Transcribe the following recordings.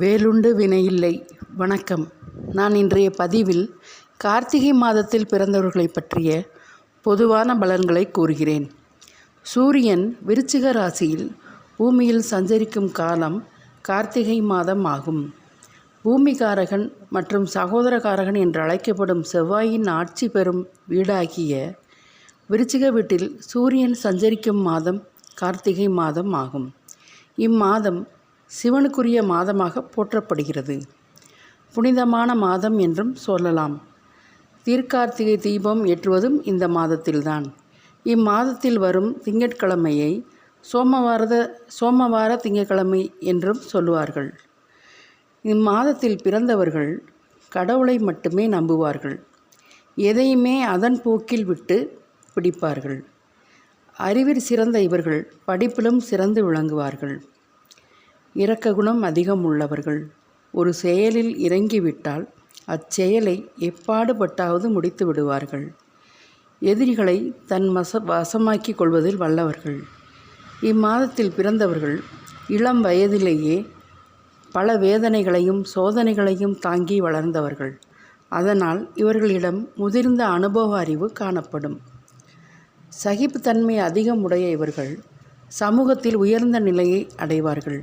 வேலுண்டு வினையில்லை. வணக்கம். நான் இன்றைய பதிவில் கார்த்திகை மாதத்தில் பிறந்தவர்களை பற்றிய பொதுவான பலன்களை கூறுகிறேன். சூரியன் விருச்சிக ராசியில் பூமியில் சஞ்சரிக்கும் காலம் கார்த்திகை மாதம் ஆகும். பூமிகாரகன் மற்றும் சகோதரகாரகன் என்று அழைக்கப்படும் செவ்வாயின் ஆட்சி பெறும் வீடாகிய விருச்சிக வீட்டில் சூரியன் சஞ்சரிக்கும் மாதம் கார்த்திகை மாதம் ஆகும். இம்மாதம் சிவனுக்குரிய மாதமாக போற்றப்படுகிறது. புனிதமான மாதம் என்றும் சொல்லலாம். தீர்க்கார்த்திகை தீபம் ஏற்றுவதும் இந்த மாதத்தில்தான். இம்மாதத்தில் வரும் திங்கட்கிழமையை சோமவார திங்கட்கிழமை என்றும் சொல்லுவார்கள். இம்மாதத்தில் பிறந்தவர்கள் கடவுளை மட்டுமே நம்புவார்கள். எதையுமே அதன் போக்கில் விட்டு பிடிப்பார்கள். அறிவில் சிறந்த இவர்கள் படிப்பிலும் சிறந்து விளங்குவார்கள். இரக்க குணம் அதிகம் உள்ளவர்கள். ஒரு செயலில் இறங்கிவிட்டால் அச்செயலை எப்பாடுபட்டாவது முடித்து விடுவார்கள். எதிரிகளை தன் வசமாக்கி கொள்வதில் வல்லவர்கள். இம்மாதத்தில் பிறந்தவர்கள் இளம் வயதிலேயே பல வேதனைகளையும் சோதனைகளையும் தாங்கி வளர்ந்தவர்கள். அதனால் இவர்களிடம் முதிர்ந்த அனுபவ அறிவு காணப்படும். சகிப்புத்தன்மை அதிகம் உடைய இவர்கள் சமூகத்தில் உயர்ந்த நிலையை அடைவார்கள்.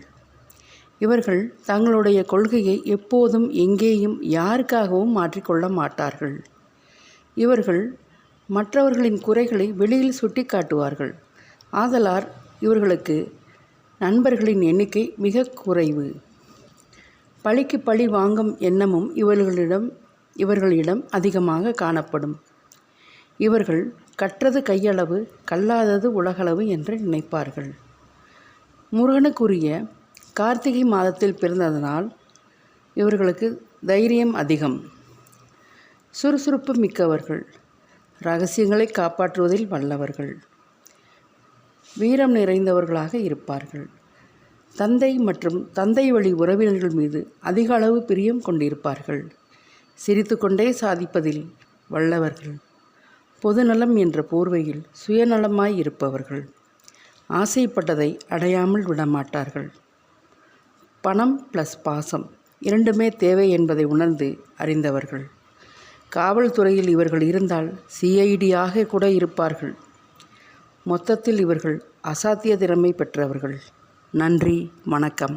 இவர்கள் தங்களுடைய கொள்கையை எப்போதும் எங்கேயும் யாருக்காகவும் மாற்றிக்கொள்ள மாட்டார்கள். இவர்கள் மற்றவர்களின் குறைகளை வெளியில் சுட்டி காட்டுவார்கள். ஆதலால் இவர்களுக்கு நண்பர்களின் எண்ணிக்கை மிக குறைவு. பழிக்கு பழி வாங்கும் எண்ணமும் இவர்களிடம் அதிகமாக காணப்படும். இவர்கள் கற்றது கையளவு கல்லாதது உலகளவு என்று நினைப்பார்கள். முருகனுக்குரிய கார்த்திகை மாதத்தில் பிறந்ததனால் இவர்களுக்கு தைரியம் அதிகம். சுறுசுறுப்பு மிக்கவர்கள். இரகசியங்களை காப்பாற்றுவதில் வல்லவர்கள். வீரம் நிறைந்தவர்களாக இருப்பார்கள். தந்தை மற்றும் தந்தை வழி உறவினர்கள் மீது அதிக அளவு பிரியம் கொண்டிருப்பார்கள். சிரித்து கொண்டே சாதிப்பதில் வல்லவர்கள். பொதுநலம் என்ற போர்வையில் சுயநலமாய் இருப்பவர்கள். ஆசைப்பட்டதை அடையாமல் விடமாட்டார்கள். பணம் ப்ளஸ் பாசம் இரண்டுமே தேவை என்பதை உணர்ந்து அறிந்தவர்கள். காவல்துறையில் இவர்கள் இருந்தால் CID கூட இருப்பார்கள். மொத்தத்தில் இவர்கள் அசாத்திய திறமை பெற்றவர்கள். நன்றி, வணக்கம்.